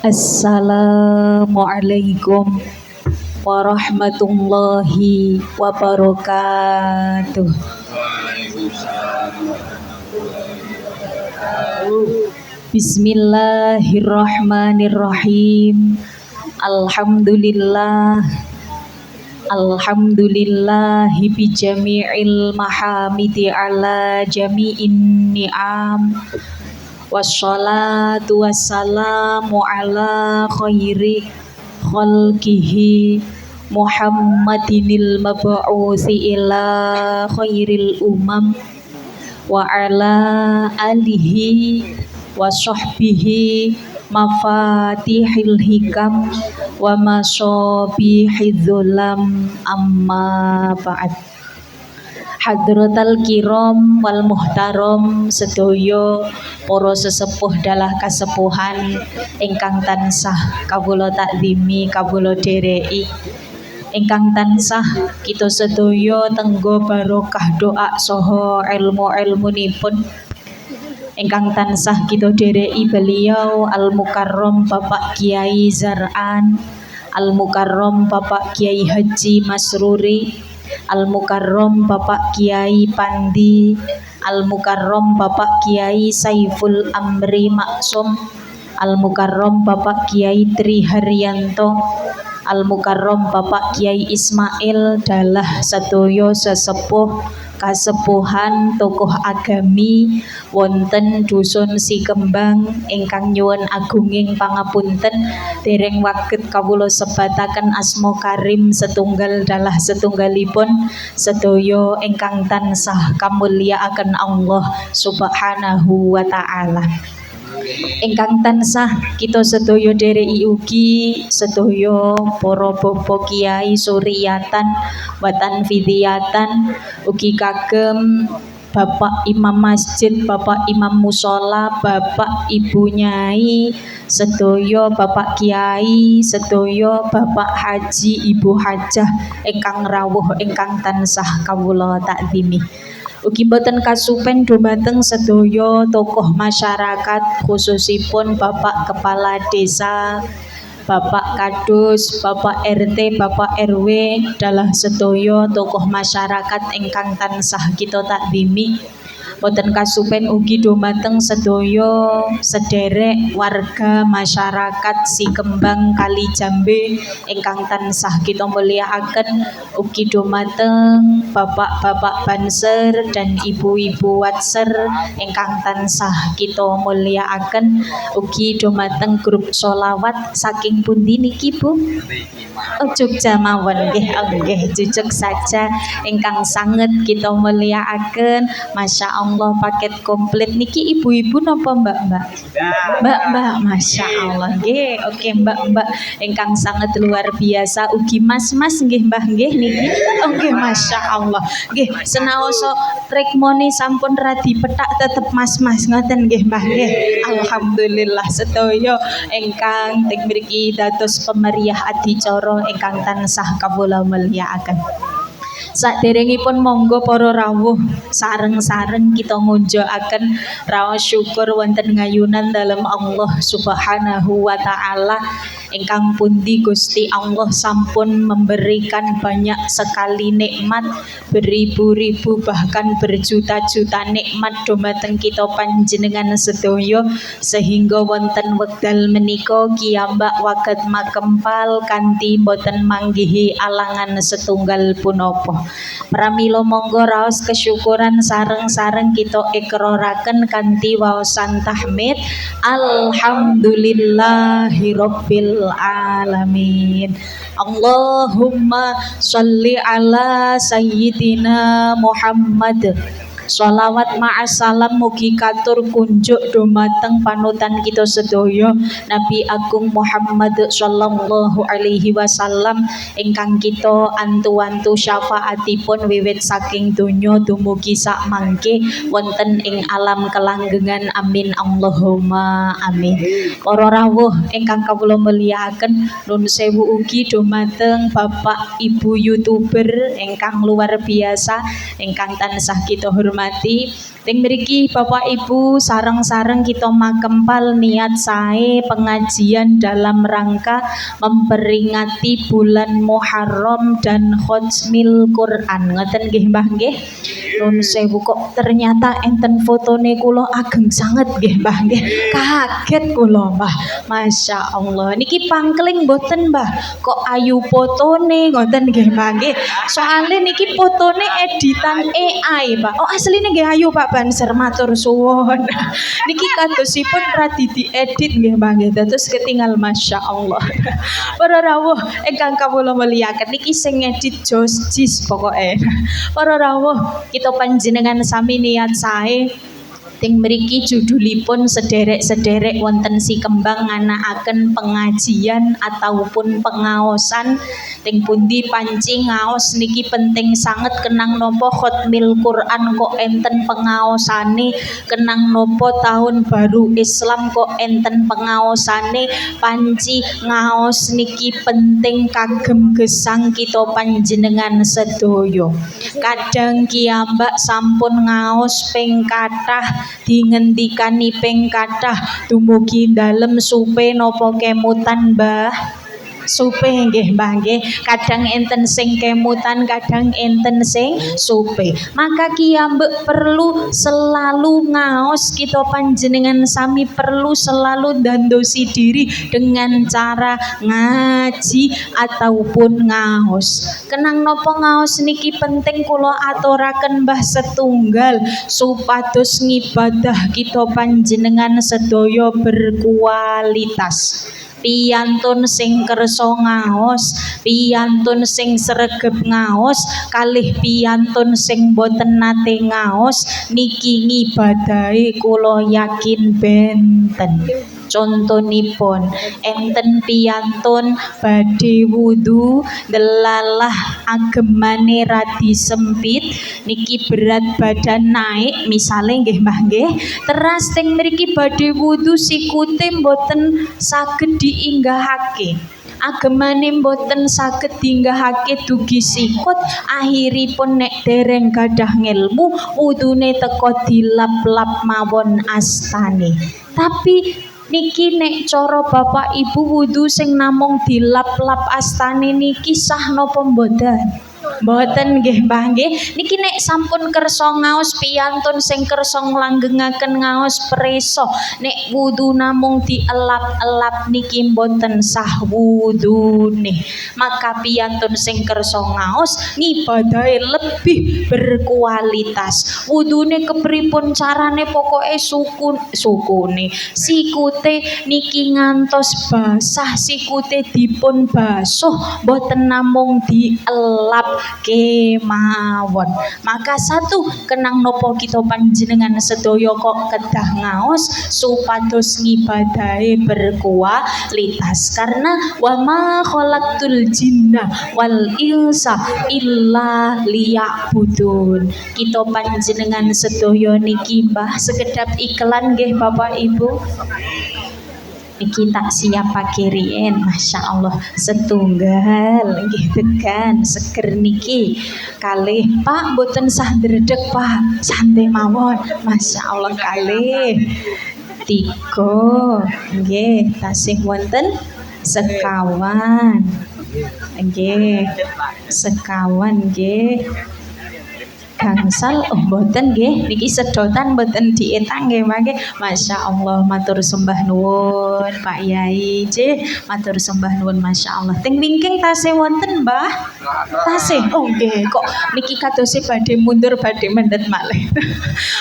Assalamualaikum warahmatullahi wabarakatuh. Bismillahirrahmanirrahim. Alhamdulillahi bi jami'il mahamidi ala jami'in ni'am. Wassalatu wassalamu ala khairi khalqihi Muhammadinil mab'uthi ila khairil umam wa ala alihi wa sahbihi mafatihil hikam wa masabihidz zulam amma ba'd. Hadratal kiram wal muhtaram sedaya para sesepuh dalah kasepuhan ingkang tansah kawula takzimi kawula dereki, ingkang tansah kita sedaya tenggo barokah doa saha ilmu-ilmunipun, ingkang tansah kita dereki beliau Al Mukarram Bapak Kiai Zar'an, Al Mukarram Bapak Kiai Haji Masruri, Al Mukarram Bapak Kiai Pandi, Al Mukarram Bapak Kiai Saiful Amri Maksum, Al Mukarram Bapak Kiai Tri Haryanto, Al Mukarram Bapak Kiai Ismail dalah sedaya sesepuh kasepuhan tokoh agami wonten dusun Sikembang ingkang nyuwun agunging pangapunten dereng waget kawula sebataken asma karim setunggal dalah setunggalipun sedaya ingkang tansah kamulyaaken Allah Subhanahu wa taala. Ingkang tansah kita sedaya dereki ugi sedaya para bapak kiai suriyatan watan fidiyatan ugi kagem Bapak Imam Masjid, Bapak Imam Musola, Bapak Ibu Nyai, sedaya Bapak Kiai, sedaya Bapak Haji, Ibu Hajah ingkang rawuh ingkang tansah kawula takzimi. Ugi boten kasupen dumateng sedaya tokoh masyarakat khususipun Bapak Kepala Desa, Bapak Kadus, Bapak RT, Bapak RW dalah sedaya tokoh masyarakat ingkang tansah kita takzimi. Boten kasupen ugi dumateng sedaya sederek warga masyarakat Sikembang Kalijambe ingkang tansah kita mulyakaken, ugi dumateng bapak-bapak Banser dan ibu-ibu Watser ingkang tansah kita mulyakaken, ugi dumateng grup sholawat saking pundi niki Bu? Oh, Jogja mawon nggih, nggih jujuk saja ingkang sanget kita mulyakaken. Masya Allah paket komplit niki ibu-ibu napa mbak-mbak? Mbak-mbak, Masya Allah nggih. Oke mbak-mbak ingkang sanget luar biasa, ugi mas-mas nggih mbah nggih niki. Oke Masya Allah nggih, senaosa trekmoni sampun radi petak tetep mas-mas ngoten nggih mbah nggih. Alhamdulillah sedaya ingkang teng mriki dados pemeriah adicara ingkang tansah kawula mulyakaken. Saderengipun monggo para rawuh sareng-sareng kita ngunjukaken raos syukur wonten ngayunan dalem Allah Subhanahu wa taala ingkang pundi Gusti Allah sampun memberikan banyak sekali nikmat, beribu-ribu bahkan berjuta-juta nikmat dumateng kita panjenengan sedaya sehingga wonten wekdal menika kiyambak waget makempal kanthi boten manggihi alangan setunggal punapa. Pramila monggo raos kesyukuran sareng-sareng kita ikraraken kanthi waosan tahmid alhamdulillahirabbil alamin. Allahumma sholli ala sayyidina Muhammad. Sholawat ma'asalam mugi katur kunjuk dumateng panutan kita sedaya Nabi Agung Muhammad sallallahu alaihi wasallam ingkang kita antu-antu syafaatipun wiwit saking donya dumugi sak mangke wonten ing alam kelanggengan. Amin Allahumma amin. Para rawuh ingkang kawula mulyakaken, nun sewu ugi dumateng Bapak Ibu YouTuber ingkang luar biasa ingkang tansah kita hormati. Ting mriki Bapak Ibu sareng-sareng kita makempal niat sae pengajian dalam rangka memperingati bulan Muharram dan Khatmil Quran. Ngoten nggih Mbah nggih. Nun sewu kok ternyata enten fotone kula ageng sanget nggih Mbah nggih. Kaget kula Mbah. Masya Allah. Niki pangkling mboten Mbah. Kok ayu fotone ngoten nggih Mbah nggih. Soale niki fotone editan AI Pak. Oh asline nggih ayu Pak Banser matur suwun. Niki kadosipun radi diedit nggih Mbah nggih. Dados ketinggal Masya Allah. Para rawuh ingkang kawula mulyakaken niki sing ngedit Jos Jis pokoke. Para rawuh kita panjenengan sami niat sae ting mriki judulipun sederek-sederek wonten si kembang nganakaken pengajian ataupun pengaosan ting pundi panci ngaos niki penting sanget kenang nopo Khatmil Quran kok enten pengaosane kenang nopo tahun baru Islam kok enten pengaosane panci ngaos niki penting kagem gesang kita panjenengan sedoyo kadang kiambak sampun ngaos ping kathah dingendikani ping kathah dumugi dalem supe napa kemutan Mbah supe nggih Mbah nggih kadang enten sing kemutan kadang enten sing supe maka kiambek perlu selalu ngaos kita panjenengan sami perlu selalu dandosi diri dengan cara ngaji ataupun ngaos kenang nopo ngaos niki penting kula aturaken Mbah setunggal supados ngibadah kita panjenengan sedaya berkualitas piyantun sing kersa ngaos, piyantun sing sregep ngaos, kalih piyantun sing boten nate ngaos, niki ngibadahe kula yakin benten. Contonipun enten piyantun badhe wudu delalah agemane radi sempit niki berat badan naik misale nggih Mbah nggih teras teng mriki badhe wudu sikute mboten saged diinggahake agemane mboten saged dinggahake dugi sikut akhiripun nek dereng gadah ngelmu wudune teko dilap-lap mawon astane tapi niki nek cara bapak ibu wudu sing namung dilap-lap astane niki sah napa mboten? Mboten nggih Mbah nggih. Niki nek sampun kersa ngaos piyantun sing kersa nglanggengaken ngaos preso nek wudu namung dielap-elap niki mboten sah wudune. Maka piyantun sing kersa ngaos ngibadahe lebih berkualitas. Wudune kepripun carane pokoke sukune sikute niki ngantos basah sikute dipun basuh mboten namung dielap kemawon. Maka satu kenang nopo kita panjenengan sedaya kok kedah ngaos supados ngibadahe berkualitas karena wa ma khalaqtul jinna wal insa illa liya'budun. Kita panjenengan sedaya niki Mbah sekedap iklan nggih Bapak Ibu. Niki tak siap pakai rien, masya Allah setunggal gitu kan seger niki kalih Pak boten sah dredeg Pak santai mawon masya Allah kalih tiga nggih tasih wonten sekawan nggih sekawan nggih gangsal mboten nggih niki sedotan mboten dietang nggih mangke Masya Allah matur sembah nuwun Pak Yai nggih matur sembah nuwun Masya Allah teng wingking tasih wonten Mbah tasih oh nggih kok niki kadose badhe mundur badhe mendhet malih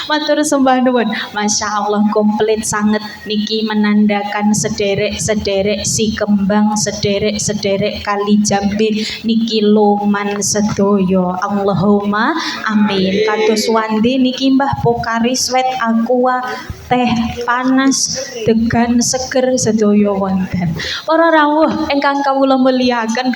matur sembah nuwun Masya Allah komplit sanget niki menandakan sederek-sederek si kembang sederek-sederek kali jambe niki loman sedoyo Allahumma amin. Kados wandi niki Mbah Pokari Sweat Aqua teh panas degan seger sedaya wonten. Para rawuh ingkang kawula mulyakaken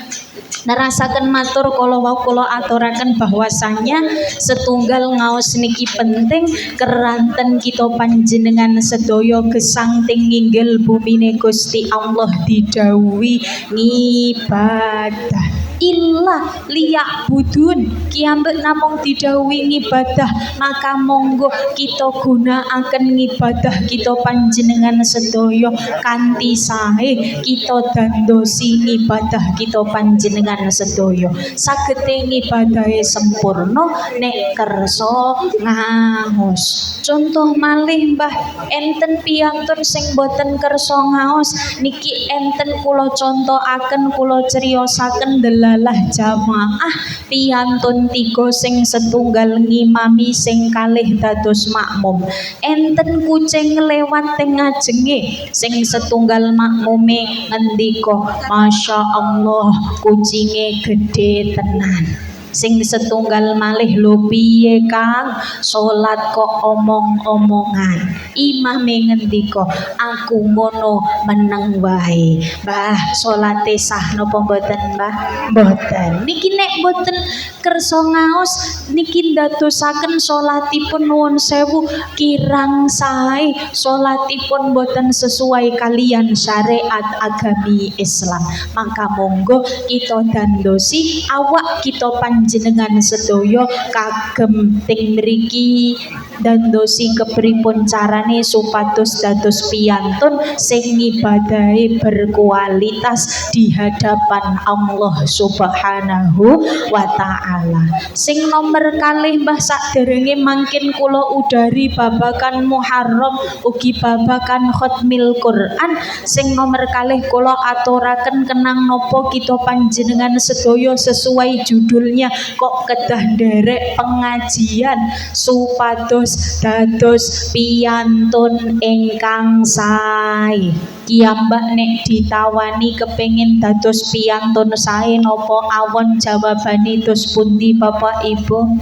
nerasaken matur kala wau kula aturaken bahwasanya setunggal ngaos niki penting keranten kita panjenengan sedaya gesang ting nginggil bumine Gusti Allah didhawuhi ngibadah illa liya'budun kiambek namung didhawuhi ibadah maka monggo kita gunakaken ibadah kita panjenengan sedaya kanthi sae kita dandosi ibadah kita panjenengan sedaya sagete ibadahe sempurna nek kersa ngaos. Contoh malih Mbah enten piyantun sing boten kersa ngaos niki enten kula contohaken kula criosaken delalah jamaah piyantun 3 sing setunggal ngimami sing kalih dados makmum enten kucing lewat teng ngajenge sing setunggal makmume ngendika Masya Allah kucinge gede tenan sing setunggal malih lho piye Kang salat kok omong-omongan imame ngendika aku ngono meneng wae Mbah salate sah napa mboten Mbah mboten niki nek mboten kersa ngaos niki ndadosaken salatipun nuwun sewu kirang sae salatipun mboten sesuai kalian syariat agami Islam maka monggo kita dandosi awak kita panjenengan sedaya kagem ting mriki dandosi kepripun carane supados dados piyantun sing ibadahe berkualitas di hadapan Allah Subhanahu wa taala. Sing nomor kalih Mbah saderenge mangkin kula udari babakan Muharram ugi babakan khatmil Quran sing nomor kalih kula aturaken kenang napa kita panjenengan sedaya sesuai judulnya kok kedah nderek pengajian supados dados piyantun ingkang sae kiambak nek ditawani kepengin dados piyantun sae napa awon jawabane dos pundi Bapak Ibu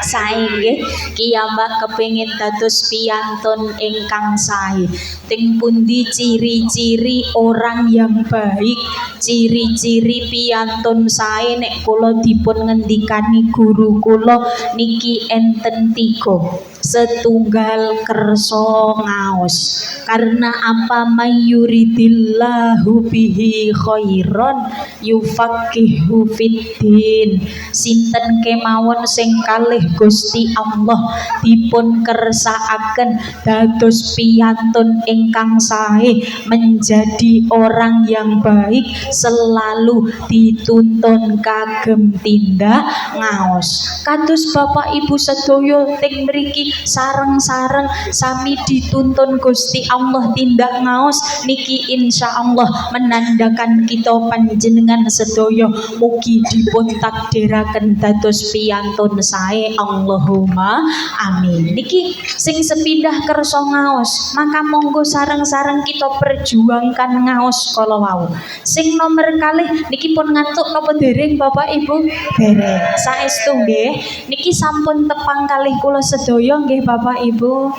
sae nggih kiambak kepengin dados piyantun ingkang sae ting pundi ciri-ciri orang yang baik ciri-ciri piyantun sae nek kula dipun ngendikani guru kula niki enten 3 setunggal kersa ngaos karena apa mayuridillahu bihi khairon yufaqihu fiddin sinten kemawon sing kalih Gusti Allah dipun kersakaken dados piyantun ingkang sae menjadi orang yang baik selalu dituntun kagem tindak ngaos kados Bapak Ibu sedaya teng mriki sareng-sareng sami dituntun Gusti Allah tindak ngaos niki insyaallah menandakan kita panjenengan sedaya mugi dipun takdiraken dados piyantun sae Allahumma amin. Niki sing sepindah kersa ngaos maka monggo sareng-sareng kita perjuangkan ngaos kala wau. Sing nomor kalih niki pun ngantuk napa dereng Bapak Ibu? Dereng. Saestu nggih. Niki sampun tepang kalih kula sedaya nggih Bapak Ibu.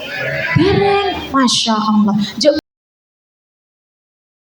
Dereng. Masya Allah.